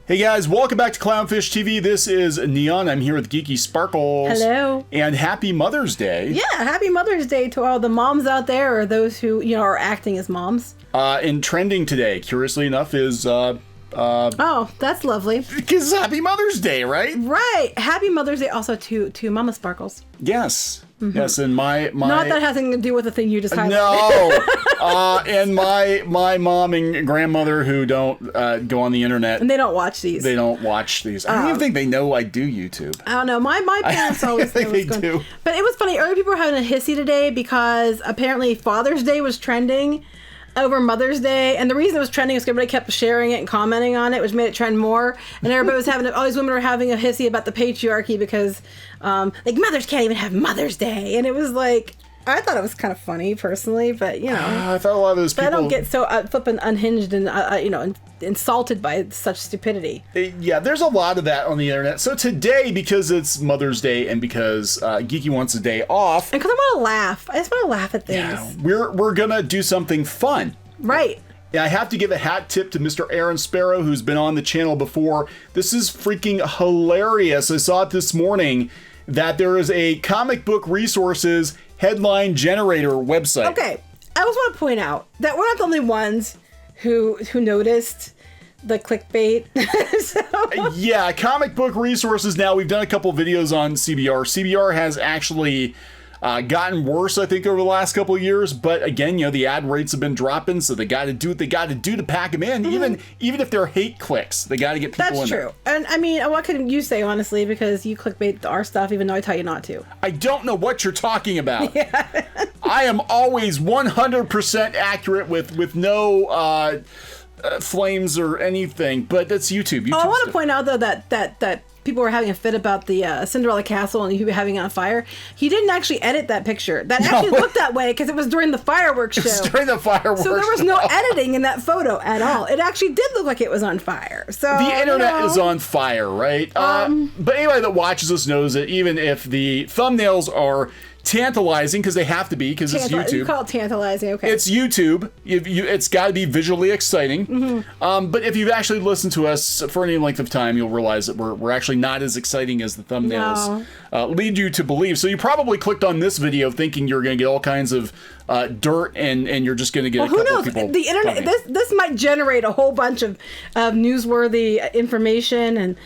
Hey guys, welcome back to Clownfish TV. This is Kneon. I'm here with Geeky Sparkles. Hello. And happy Mother's Day. Yeah, happy Mother's Day to all the moms out there, or those who, are acting as moms. And trending today, curiously enough, is oh, that's lovely. Because Happy Mother's Day, right? Right. Happy Mother's Day also to Mama Sparkles. Yes. Mm-hmm. Yes, and my not that has anything to do with the thing you just highlighted. No. And my mom and grandmother who don't go on the internet. And they don't watch these. They don't watch these. I don't even think they know I do YouTube. I don't know. My parents always think they do. But it was funny. Earlier people were having a hissy today because apparently Father's Day was trending over Mother's Day, and the reason it was trending is because everybody kept sharing it and commenting on it, which made it trend more. And everybody was having all these women were having a hissy about the patriarchy because, like, mothers can't even have Mother's Day, and it was like, I thought it was kind of funny personally, but I thought a lot of those people. But I don't get so flippin' unhinged and insulted by such stupidity. Yeah, there's a lot of that on the internet. So today, because it's Mother's Day and because Geeky wants a day off, and because I want to laugh, I just want to laugh at things. Yeah, we're gonna do something fun. Right. Yeah, I have to give a hat tip to Mr. Aaron Sparrow, who's been on the channel before. This is freaking hilarious. I saw it this morning that there is a comic book resources headline generator website. Okay, I just want to point out that we're not the only ones who noticed the clickbait. Yeah, comic book resources. Now, we've done a couple videos on CBR. CBR has actually gotten worse, I think, over the last couple of years. But again, the ad rates have been dropping, so they got to do what they got to do to pack them in. Mm-hmm. Even if they're hate clicks, they got to get people in. That's true. And I mean, what can you say, honestly, because you clickbait our stuff, even though I tell you not to. I don't know what you're talking about. Yeah. I am always 100% accurate with no flames or anything, but that's YouTube. I want to point out, though, that people were having a fit about the Cinderella Castle and you having it on fire. He didn't actually edit that picture. That actually looked that way because it was during the fireworks show. It was during the fireworks So there was no editing in that photo at all. It actually did look like it was on fire. So the internet is on fire, right? But anybody that watches us knows that even if the thumbnails are tantalizing, because they have to be, because it's YouTube. You call it tantalizing, okay. It's YouTube. It's got to be visually exciting. Mm-hmm. But if you've actually listened to us for any length of time, you'll realize that we're actually not as exciting as the thumbnails lead you to believe. So you probably clicked on this video thinking you're going to get all kinds of dirt, and you're just going to get a couple of people. The internet, this might generate a whole bunch of newsworthy information and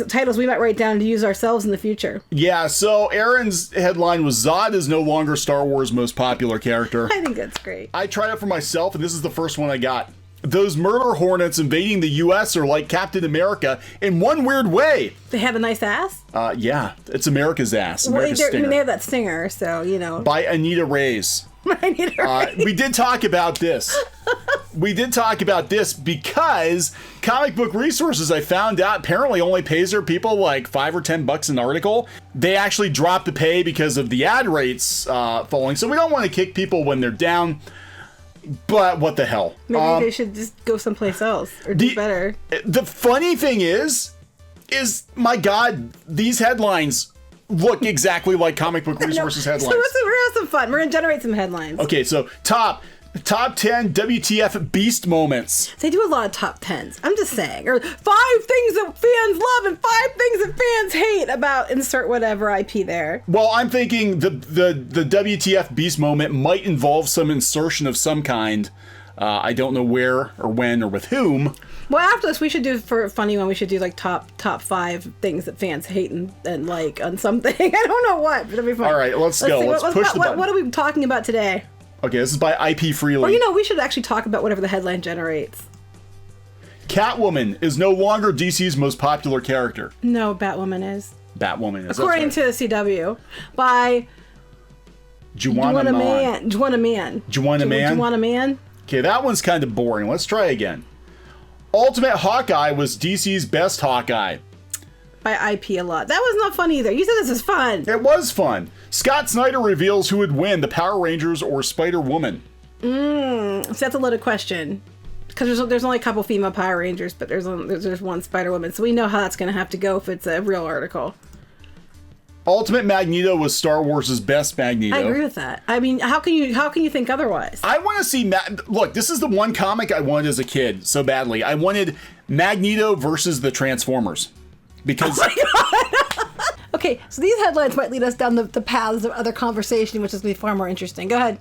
titles we might write down to use ourselves in the future. Yeah, so Aaron's headline was Zod is no longer Star Wars' most popular character. I think that's great. I tried it for myself, and this is the first one I got. Those murder hornets invading the U.S. are like Captain America in one weird way. They have a nice ass? Yeah, it's America's ass. America's stinger. They have that stinger, so, By Anita Reyes. We did talk about this. We did talk about this because Comic Book Resources, I found out, apparently only pays their people like $5 or $10 an article. They actually dropped the pay because of the ad rates falling. So we don't want to kick people when they're down. But what the hell? Maybe they should just go someplace else or do better. The funny thing is my God, these headlines look exactly like Comic Book Resources headlines. So we're gonna have some fun. We're gonna generate some headlines. Okay, so top 10 WTF beast moments. They do a lot of top 10s. I'm just saying. Or 5 things that fans love and 5 things that fans hate about insert whatever IP there. Well, I'm thinking the WTF beast moment might involve some insertion of some kind. I don't know where or when or with whom. Well, after this, we should do, for a funny one, we should do like top 5 things that fans hate and like on something. I don't know what, but it'll be fun. All right, let's go. Let's push the button. What are we talking about today? Okay, this is by IP Freely. Well, we should actually talk about whatever the headline generates. Catwoman is no longer DC's most popular character. No, Batwoman is. Batwoman is. According to the CW, by Juana Man. Juana Man? Okay, that one's kind of boring. Let's try again. Ultimate Hawkeye was DC's best Hawkeye. By IP a lot. That was not fun either. You said this was fun. It was fun. Scott Snyder reveals who would win, the Power Rangers or Spider-Woman. So that's a loaded question. Because there's only a couple female Power Rangers, but there's one Spider-Woman. So we know how that's going to have to go if it's a real article. Ultimate Magneto was Star Wars' best Magneto. I agree with that. I mean, how can you think otherwise? I want to see look, this is the one comic I wanted as a kid so badly. I wanted Magneto versus the Transformers. Because oh my God. Okay, so these headlines might lead us down the paths of other conversation, which is going to be far more interesting. Go ahead.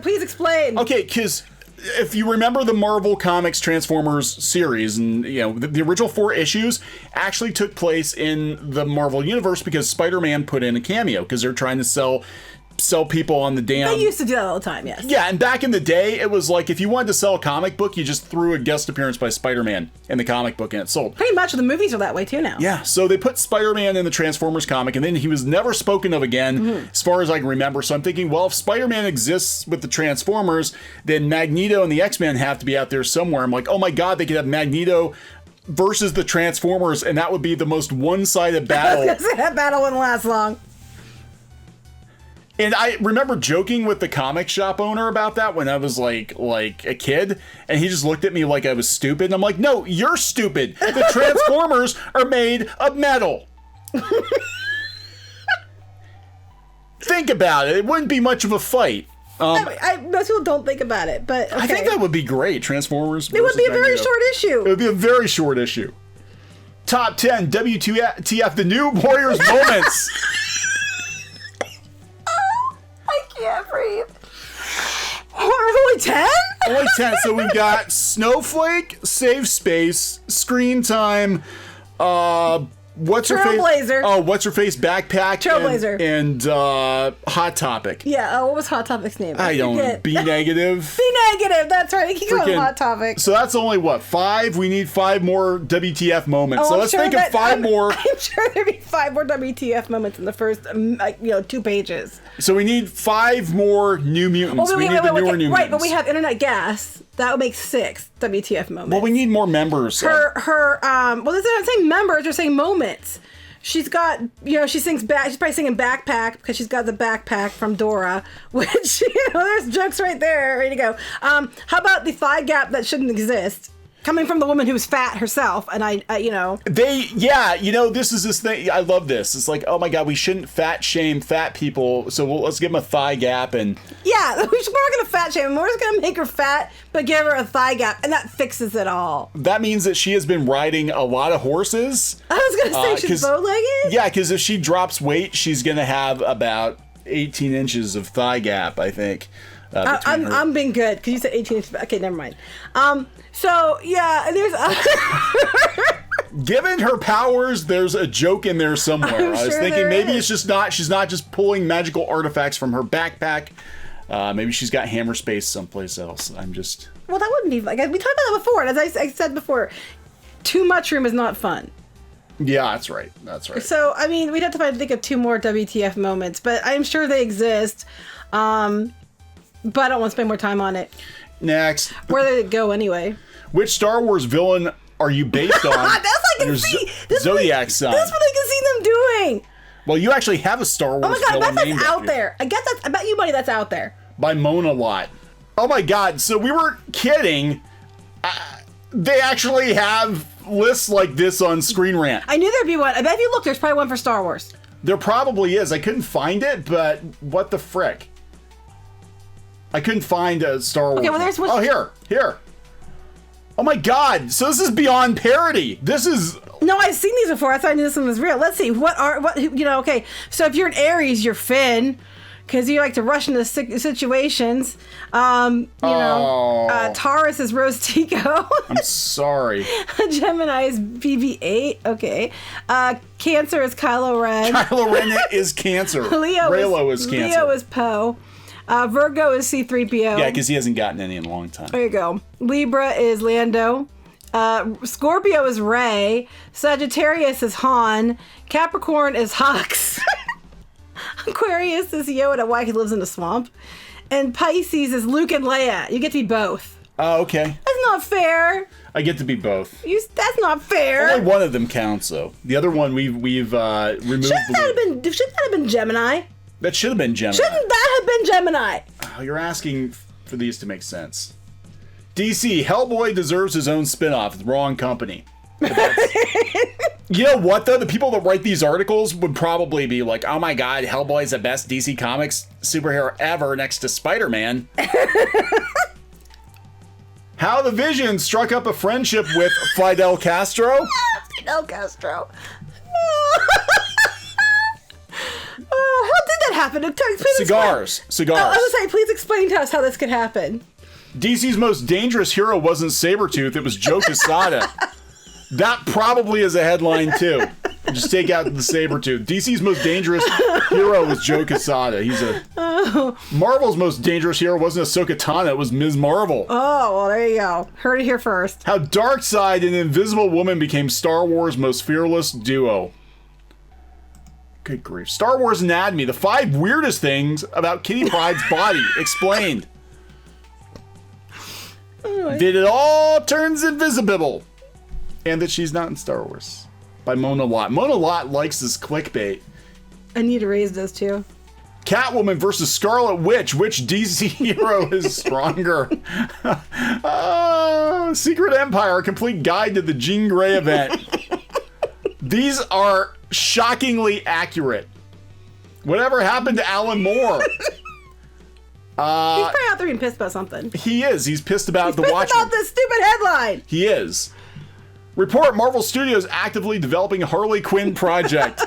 Please explain. Okay, because if you remember the Marvel Comics Transformers series, and the original 4 issues actually took place in the Marvel Universe because Spider-Man put in a cameo because they're trying to sell people on the damn... They used to do that all the time, yes. Yeah, and back in the day, it was like if you wanted to sell a comic book, you just threw a guest appearance by Spider-Man in the comic book and it sold. Pretty much the movies are that way too now. Yeah, so they put Spider-Man in the Transformers comic, and then he was never spoken of again, as far as I can remember. So I'm thinking, well, if Spider-Man exists with the Transformers, then Magneto and the X-Men have to be out there somewhere. I'm like, oh my God, they could have Magneto versus the Transformers, and that would be the most one-sided battle. I was gonna say, that battle wouldn't last long. And I remember joking with the comic shop owner about that when I was like a kid, and he just looked at me like I was stupid. And I'm like, no, you're stupid. The Transformers are made of metal. Think about it. It wouldn't be much of a fight. Most people don't think about it, but okay. I think that would be great. Transformers. It would be a very short issue. It would be a very short issue. Top 10 WTF, the new Warriors moments. I can't breathe. Oh, there's only 10? Only 10. So we've got Snowflake, Save Space, Screen Time, what's her face? Trailblazer. Oh, what's her face? Backpack. Trailblazer. And Hot Topic. Yeah. What was Hot Topic's name? I don't know. Be Negative. Be Negative. That's right. You can go Hot Topic. So that's only what, 5? We need 5 more WTF moments. So let's think of 5 more. I'm sure there'd be 5 more WTF moments in the first, 2 pages. So we need 5 more New Mutants. We need the newer New Mutants. Right, but we have Internet Gas. That would make 6 WTF moments. Well, we need more members. Well, they're not saying members, they're saying moments. She's got, she sings she's probably singing Backpack because she's got the backpack from Dora, which, there's jokes right there, ready to go. How about the thigh gap that shouldn't exist? Coming from the woman who's fat herself, and this is this thing. I love this. It's like, oh my God, we shouldn't fat shame fat people. So let's give them a thigh gap and. Yeah, we're not gonna fat shame them. We're just gonna make her fat, but give her a thigh gap, and that fixes it all. That means that she has been riding a lot of horses. I was gonna say she's bow-legged. Yeah, because if she drops weight, she's gonna have about 18 inches of thigh gap, I think. I'm being good because you said 18 inches. Okay, never mind. So yeah, there's. Given her powers, there's a joke in there somewhere. I was thinking maybe it's just not. She's not just pulling magical artifacts from her backpack. Maybe she's got hammer space someplace else. Well, that wouldn't be like we talked about that before. And as I said before, too much room is not fun. Yeah, that's right. That's right. So I mean, we'd have to think of 2 more WTF moments, but I'm sure they exist. But I don't want to spend more time on it. Next. Where did it go anyway? Which Star Wars villain are you based on? That's I can see. Zodiac sign. That's what I can see them doing. Well, you actually have a Star Wars villain. Oh my God, named that's out there. I bet you money that's out there. By Mona Lot. Oh my God, so we were kidding. They actually have lists like this on Screen Rant. I knew there'd be one. I bet if you look, there's probably one for Star Wars. There probably is. I couldn't find it, but what the frick? I couldn't find a Star Wars. Okay, well, there's one. Oh, here. Oh my God! So this is beyond parody. This is. No, I've seen these before. I thought I knew this one was real. Let's see. Okay. So if you're an Aries, you're Finn, because you like to rush into situations. Taurus is Rose Tico. I'm sorry. Gemini is BB-8. Okay. Cancer is Kylo Ren. Kylo Ren is Cancer. Reylo is Cancer. Leo is Poe. Virgo is C-3PO. Yeah, because he hasn't gotten any in a long time. There you go. Libra is Lando. Scorpio is Rey. Sagittarius is Han. Capricorn is Hux. Aquarius is Yoda. Why he lives in a swamp. And Pisces is Luke and Leia. You get to be both. Oh, okay. That's not fair. I get to be both. That's not fair. Only one of them counts, though. The other one we've removed. Shouldn't that have been Gemini? That should have been Gemini. Shouldn't that have been Gemini? Oh, you're asking for these to make sense. DC, Hellboy deserves his own spinoff. Wrong company. You know what, though? The people that write these articles would probably be like, oh my god, Hellboy's the best DC Comics superhero ever next to Spider-Man. How the Vision struck up a friendship with Fidel Castro. Fidel Castro. How did that happen? Cigars. I was going to say, please explain to us how this could happen. DC's most dangerous hero wasn't Sabretooth, it was Joe Quesada. That probably is a headline, too. Just take out the Sabretooth. DC's most dangerous hero was Joe Quesada. Marvel's most dangerous hero wasn't Ahsoka Tano, it was Ms. Marvel. Oh, well, there you go. Heard it here first. How Darkseid and Invisible Woman became Star Wars' most fearless duo. Good grief. Star Wars Anatomy, the 5 weirdest things about Kitty Pryde's body, explained. Did it all turns invisible. And that she's not in Star Wars. By Mona Lott. Mona Lott likes this clickbait. I need to raise this too. Catwoman versus Scarlet Witch. Which DC hero is stronger? Secret Empire, a complete guide to the Jean Grey event. These are shockingly accurate. Whatever happened to Alan Moore? He's probably out there being pissed about something. He is. He's pissed about the Watchmen. Watchmen. About this stupid headline. He is. Report Marvel Studios actively developing a Harley Quinn project.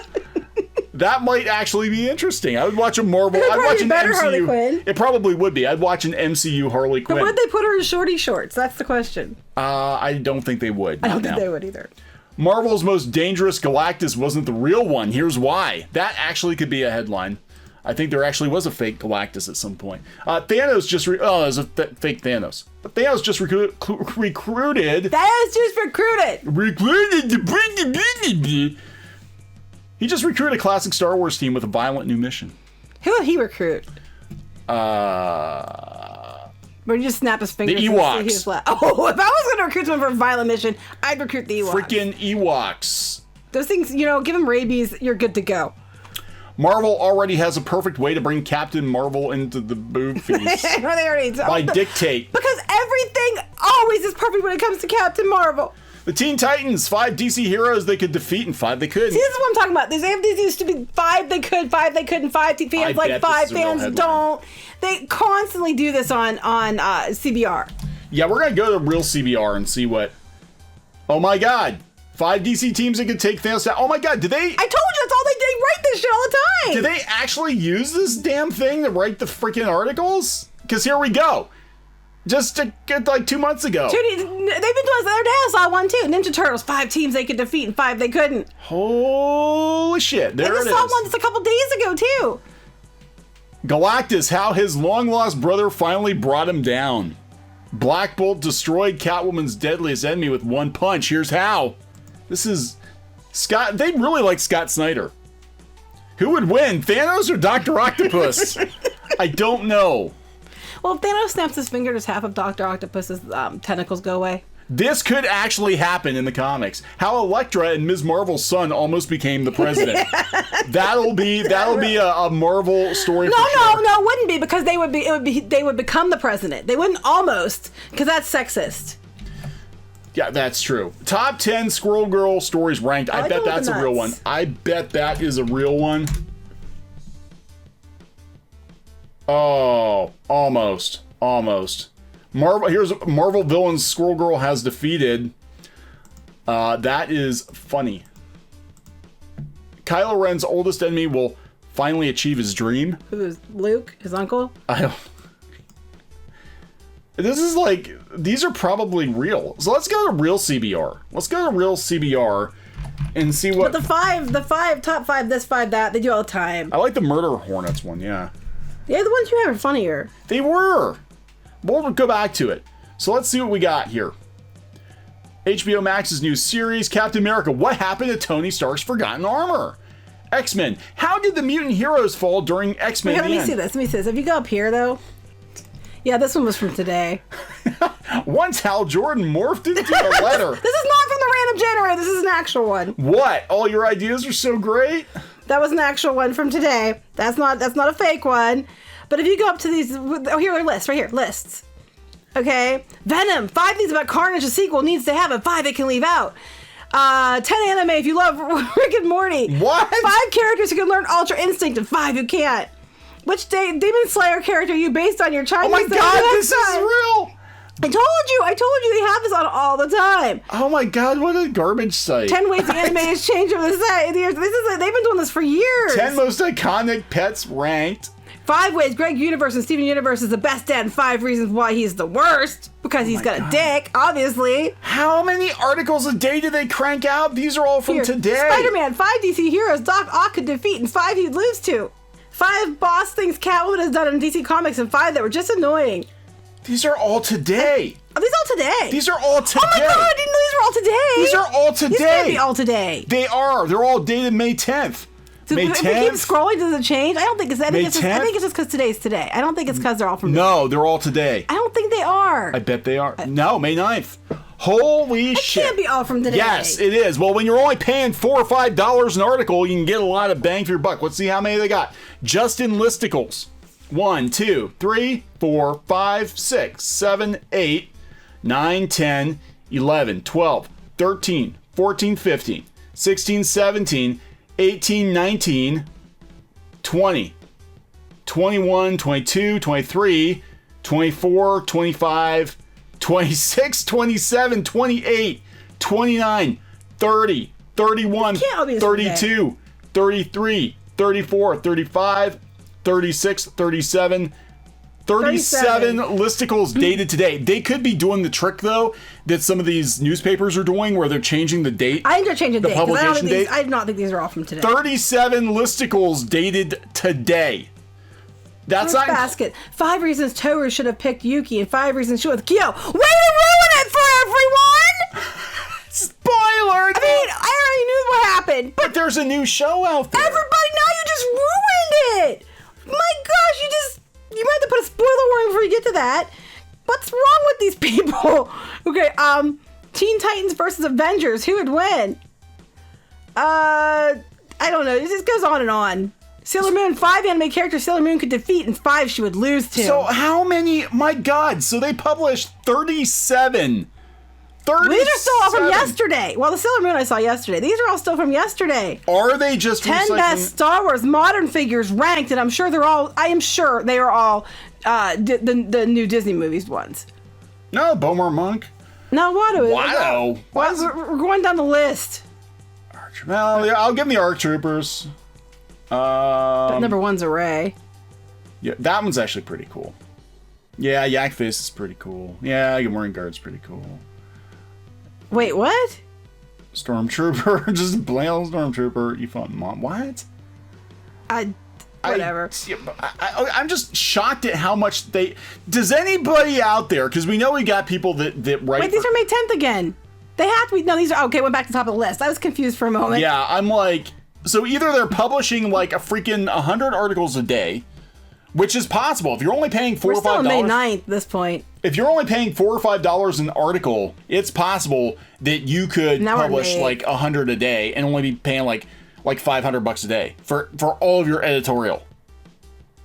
That might actually be interesting. I would watch a Marvel. I'd watch an MCU. Harley Quinn. It probably would be. I'd watch an MCU Harley Quinn. But would they put her in shorty shorts? That's the question. I don't think they would. I don't think they would either. Marvel's most dangerous Galactus wasn't the real one. Here's why. That actually could be a headline. I think there actually was a fake Galactus at some point. Thanos just... there's a fake Thanos. But Thanos just recruited... Thanos just recruited! He just recruited a classic Star Wars team with a violent new mission. Who would he recruit? Where you just snap his fingers. The Ewoks. Oh, if I was going to recruit someone for a violent mission, I'd recruit the Ewoks. Freaking Ewoks. Those things, give them rabies, you're good to go. Marvel already has a perfect way to bring Captain Marvel into the movies. By dictate. Because everything always is perfect when it comes to Captain Marvel. The Teen Titans, 5 DC heroes they could defeat and 5 they couldn't. See, this is what I'm talking about. They have these stupid 5 they could, 5 they couldn't, 5 fans like 5 fans don't. They constantly do this on CBR. Yeah, we're going to go to real CBR and see what... Oh my god. 5 DC teams that could take Thanos down. Oh my god, did they... I told you, that's all they write this shit all the time. Did they actually use this damn thing to write the freaking articles? Because here we go. Just like 2 months ago. They've been doing this the other day. I saw one too. Ninja Turtles, 5 teams they could defeat and 5 they couldn't. Holy shit, there it is. I saw one just a couple days ago too. Galactus, how his long-lost brother finally brought him down. Black Bolt destroyed Catwoman's deadliest enemy with 1 punch. Here's how. This is Scott. They really like Scott Snyder. Who would win, Thanos or Dr. Octopus? I don't know. Well, if Thanos snaps his finger, does half of Dr. Octopus's tentacles go away? This could actually happen in the comics. How Elektra and Ms. Marvel's son almost became the president. That'll be a Marvel story. No, it wouldn't be, because they would become the president. They wouldn't almost, because that's sexist. Yeah, that's true. Top 10 Squirrel Girl stories ranked. I bet that's a real one. I bet that is a real one. Oh, almost. Here's Marvel villains Squirrel Girl has defeated. That is funny. Kylo Ren's oldest enemy will finally achieve his dream. Who is Luke, his uncle? I don't... This is like, these are probably real. So let's go to real CBR. And see what... But top five, this 5, that, they do all the time. I like the Murder Hornets one, yeah. Yeah, the ones you have are funnier. They were. We'll go back to it. So let's see what we got here. HBO Max's new series, Captain America, what happened to Tony Stark's forgotten armor? X-Men, how did the mutant heroes fall during X-Men? Let me see this. If you go up here, though... Yeah, this one was from today. Once Hal Jordan morphed into a letter. This is not from the random generator. This is an actual one. What? All your ideas are so great? That was an actual one from today. That's not a fake one. But if you go up to these... Oh, here are lists. Right here. Lists. Okay. Venom. 5 things about Carnage a sequel needs to have, and 5 it can leave out. 10 anime if you love Rick and Morty. What? 5 characters who can learn Ultra Instinct and 5 who can't. Which Demon Slayer character are you based on your Chinese? Oh my God, this is real. I told you they have this on all the time. Oh my God, what a garbage site. 10 ways the anime has changed over the years. They've been doing this for years. 10 most iconic pets ranked. 5 ways Greg Universe and Steven Universe is the best dad, and 5 reasons why he's the worst. Because he's got a dick, obviously. How many articles a day do they crank out? These are all from today. Spider-Man, 5 DC heroes Doc Ock could defeat, and 5 he'd lose to. 5 boss things Catwoman has done in DC Comics, and 5 that were just annoying. These are all today. Are these all today? These are all today. Oh my God, I didn't know these were all today. These are all today. These can't be all today. They are. They're all dated May 10th. So May 10th. If we keep scrolling, does it change? I don't think it's. I think it's just because today's today. I don't think it's because they're all from. No, they're all today. I don't think they are. I bet they are. No, May 9th. Holy shit. It can't be all from today. Yes, it is. Well, when you're only paying $4 or $5 an article, you can get a lot of bang for your buck. Let's see how many they got. Just in listicles. 1, 2, 3, 4, 5, 6, 7, 8, 9, 10, 11, 12, 13, 14, 15, 16, 17, 18, 19, 20, 21, 22, 23, 24, 25, 26, 27, 28, 29, 30, 31, 32, 33, 34, 35, 36, 37, 37 listicles dated today. They could be doing the trick, though, that some of these newspapers are doing where they're changing the date. I think they're changing the date. Publication date. I do not think these are all from today. 37 listicles dated today. That's not basket. 5 reasons Toru should have picked Yuki and 5 reasons she was Kyo. Way to ruin it for everyone! Spoiler! I mean, I already knew what happened. But there's a new show out there. Everybody, now you just ruined it! My gosh, you might have to put a spoiler warning before you get to that. What's wrong with these people? Okay, Teen Titans versus Avengers, who would win? I don't know. It just goes on and on. Sailor Moon, 5 anime characters Sailor Moon could defeat, and 5 she would lose to. So how many? My God! So they published 37. 37. These are still all from yesterday. Well, the Sailor Moon I saw yesterday. These are all still from yesterday. Are they just 10 best Star Wars modern figures ranked, and I'm sure they're all. I am sure they are all the new Disney movies ones. No, Bomar Monk. No, Watto. Watto. We're going down the list. Well, yeah, I'll give them the ARC Troopers. But number 1's Array. Yeah, that one's actually pretty cool. Yeah, Yak Face is pretty cool. Yeah, Warring Guard's pretty cool. Wait, what? Stormtrooper, just plain old Stormtrooper. You fought Mom. What? Whatever. I'm just shocked at how much they. Does anybody out there? Because we know we got people that write. Wait, these are May 10th again. They have to be. No, these are okay. Went back to the top of the list. I was confused for a moment. Yeah, I'm like. So either they're publishing like a freaking 100 articles a day, which is possible. If you're only paying $4 or $5. We're still on May 9th at this point. If you're only paying $4 or $5 an article, it's possible that you could publish like 100 a day and only be paying like $500 a day for all of your editorial.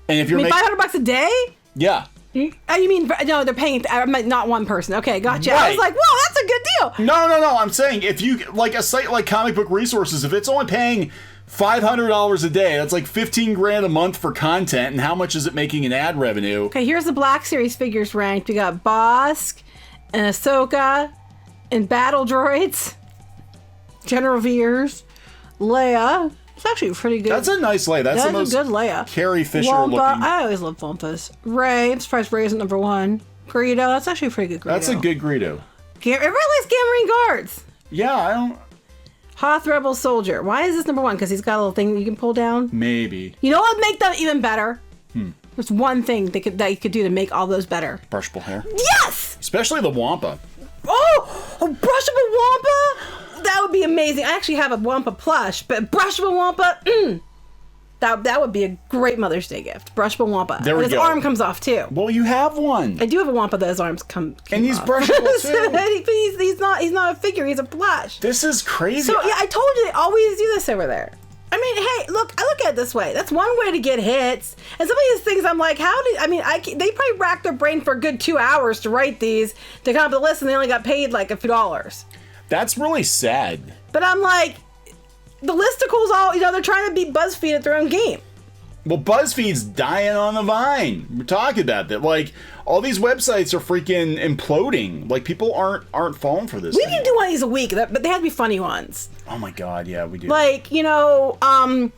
And if you're making $500 a day? Yeah. You mean no? They're paying not one person. Okay, gotcha. Right. I was like, "Whoa, that's a good deal." No. I'm saying if you like a site like Comic Book Resources, if it's only paying $500 a day, that's like $15,000 a month for content. And how much is it making in ad revenue? Okay, here's the Black Series figures ranked. We got Bosk and Ahsoka and Battle Droids, General Veers, Leia. It's actually pretty good. That's a nice Leia. That's the most a good Leia. Carrie Fisher Wampa. looking. I always love Wampas. Rey. I'm surprised Rey isn't number 1. Greedo. That's actually a pretty good Greedo. That's a good Greedo. Everybody likes Gamma Guards. Yeah, I don't. Hoth Rebel Soldier. Why is this number 1? Because he's got a little thing you can pull down? Maybe. You know what would make them even better? There's one thing that you could do to make all those better. Brushable hair. Yes! Especially the Wampa. Oh! A brushable Wampa? That would be amazing. I actually have a Wampa plush, but brushable Wampa, that would be a great Mother's Day gift. Brushable Wampa. There we and go. his arm comes off, too. Well, you have one. I do have a Wampa that his arms come and he's off. brushable, too. he's not a figure. He's a plush. This is crazy. So, yeah, I told you they always do this over there. I mean, hey, look, I look at it this way. That's one way to get hits. And some of these things, I'm like, they probably racked their brain for a good 2 hours to write these, to come up with a list, and they only got paid like a few dollars. That's really sad. But I'm like, the listicles all, they're trying to beat BuzzFeed at their own game. Well, BuzzFeed's dying on the vine. We're talking about that. Like, all these websites are freaking imploding. Like, people aren't falling for this. We need to do one of these a week, but they have to be funny ones. Oh my god, yeah, we do. Like, 5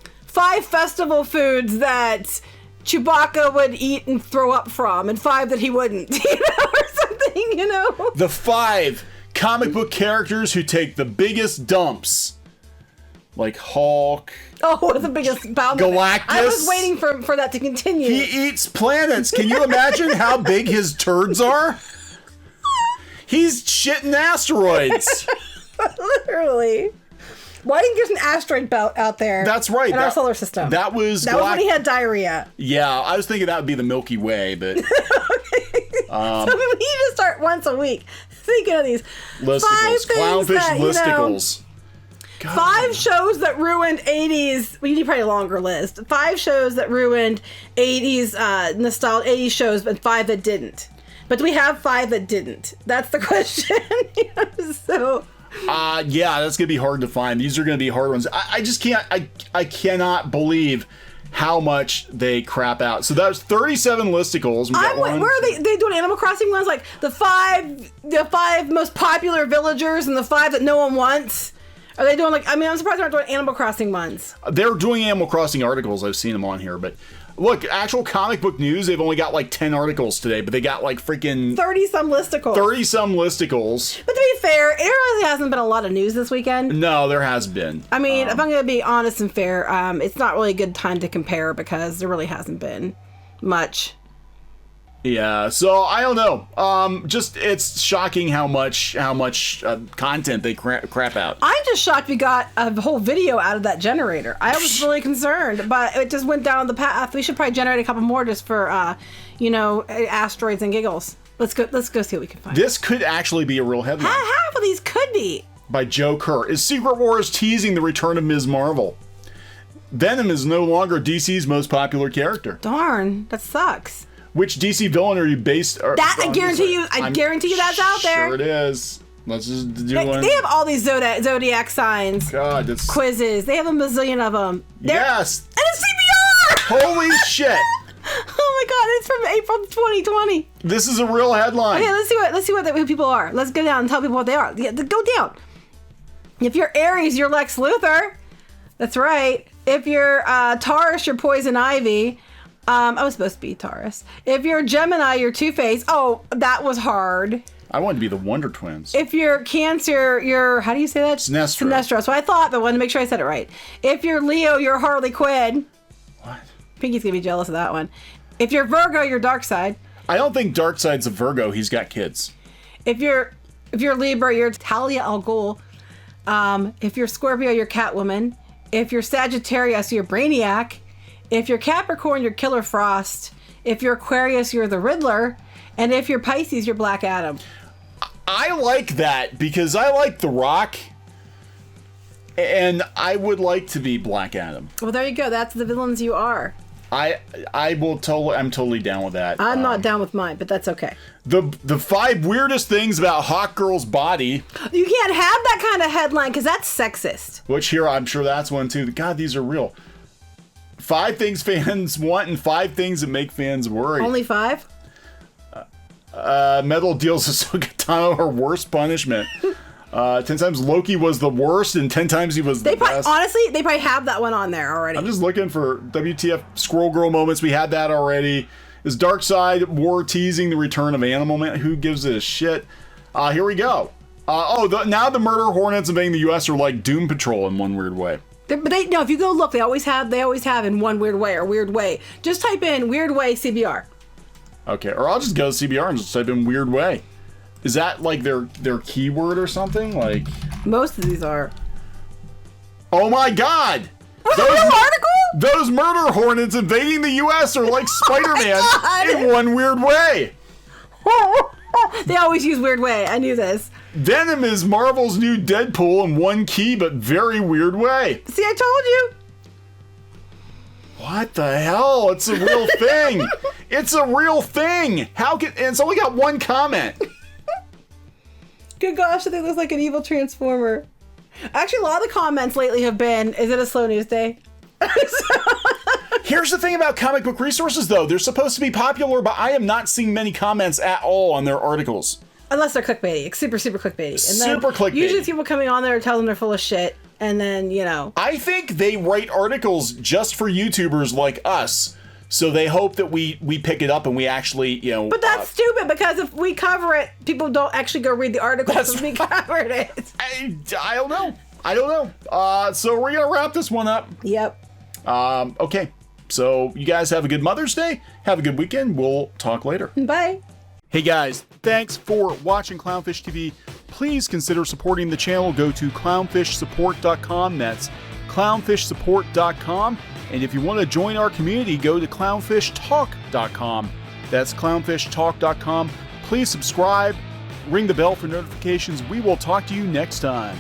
festival foods that Chewbacca would eat and throw up from, and 5 that he wouldn't, or something, The 5 comic book characters who take the biggest dumps. Like Hulk. Oh, the biggest bound. Galactus. I was waiting for that to continue. He eats planets. Can you imagine how big his turds are? He's shitting asteroids. Literally. Why didn't you get an asteroid belt out there? That's right. In our solar system. That was when he had diarrhea. Yeah, I was thinking that would be the Milky Way, but... So we need to start once a week. Thinking of these. Listicles. Clownfish listicles. 5 shows that ruined 80s. We need probably a longer list. 5 shows that ruined 80s nostalgia, 80s shows, but 5 that didn't. But do we have 5 that didn't? That's the question. So. Yeah, that's gonna be hard to find. These are gonna be hard ones. I just can't. I cannot believe how much they crap out. So that was 37 listicles. Where are they doing Animal Crossing ones? Like the five most popular villagers and the 5 that no one wants. Are they doing I'm surprised they're not doing Animal Crossing ones. They're doing Animal Crossing articles. I've seen them on here, but look, actual comic book news, they've only got like 10 articles today, but they got like freaking 30-some listicles. 30-some listicles. But to be fair, there really hasn't been a lot of news this weekend. No, there has been. I mean, if I'm going to be honest and fair, it's not really a good time to compare because there really hasn't been much. Yeah, so I don't know. Just it's shocking how much content they crap out. I'm just shocked we got a whole video out of that generator. I was really concerned, but it just went down the path. We should probably generate a couple more just for asteroids and giggles. Let's go see what we can find. This could actually be a real headline. Half of these could be. By Joe Kerr. Is Secret Wars teasing the return of Ms. Marvel? Venom is no longer DC's most popular character. Darn, that sucks. Which DC villain are you based? I guarantee you that's out there. Sure it is. Let's just do one. They have all these zodiac signs. God, that's quizzes. They have a bazillion of them. Yes. And it's CBR. Holy shit. Oh my God! It's from April 2020. This is a real headline. Okay, let's see who people are. Let's go down and tell people what they are. Yeah, go down. If you're Aries, you're Lex Luthor. That's right. If you're Taurus, you're Poison Ivy. I was supposed to be Taurus. If you're Gemini, you're Two-Face. Oh, that was hard. I wanted to be the Wonder Twins. If you're Cancer, you're, how do you say that? Sinestro. Sinestro. So I thought, but I wanted to make sure I said it right. If you're Leo, you're Harley Quinn. What? Pinky's going to be jealous of that one. If you're Virgo, you're Darkseid. I don't think Darkseid's a Virgo. He's got kids. If you're Libra, you're Talia al Ghul. If you're Scorpio, you're Catwoman. If you're Sagittarius, you're Brainiac. If you're Capricorn, you're Killer Frost. If you're Aquarius, you're the Riddler. And if you're Pisces, you're Black Adam. I like that because I like The Rock. And I would like to be Black Adam. Well, there you go. That's the villains you are. I'm totally down with that. I'm not down with mine, but that's okay. The 5 weirdest things about Hawk Girl's body. You can't have that kind of headline because that's sexist. Which here, I'm sure that's one too. God, these are real. 5 things fans want and 5 things that make fans worry. Only 5? Metal deals Ahsoka Tano her worst punishment. 10 times Loki was the worst and 10 times he was the best. Honestly, they probably have that one on there already. I'm just looking for WTF Squirrel Girl moments. We had that already. Is Darkseid War teasing the return of Animal Man? Who gives a shit? Here we go. Now the murder hornets invading the U.S. are like Doom Patrol in one weird way. But if you go look, they always have in one weird way or weird way. Just type in weird way CBR. Okay, or I'll just go to CBR and just type in weird way. Is that like their keyword or something? Like most of these are. Oh my God! Was that a real article? Those murder hornets invading the U.S. are like Spider-Man in one weird way. They always use weird way. I knew this. Venom is Marvel's new Deadpool in one key but very weird way. See, I told you. What the hell? It's a real thing. It's a real thing. How can? And it's only got one comment. Good gosh, I think it looks like an evil transformer. Actually, a lot of the comments lately have been, is it a slow news day? Here's the thing about comic book resources, though. They're supposed to be popular, but I am not seeing many comments at all on their articles. Unless they're clickbaity. It's super, super clickbaity. And then Super clickbaity. Usually it's people coming on there telling them they're full of shit. And then, you know. I think they write articles just for YouTubers like us. So they hope that we pick it up and we actually, you know. But that's stupid, because if we cover it, people don't actually go read the article because we covered it. I don't know. I don't know. So we're going to wrap this one up. Yep. Okay. So you guys have a good Mother's Day. Have a good weekend. We'll talk later. Bye. Hey guys, thanks for watching Clownfish TV. Please consider supporting the channel. Go to clownfishsupport.com. That's clownfishsupport.com. And if you want to join our community, go to clownfishtalk.com. That's clownfishtalk.com. Please subscribe, ring the bell for notifications. We will talk to you next time.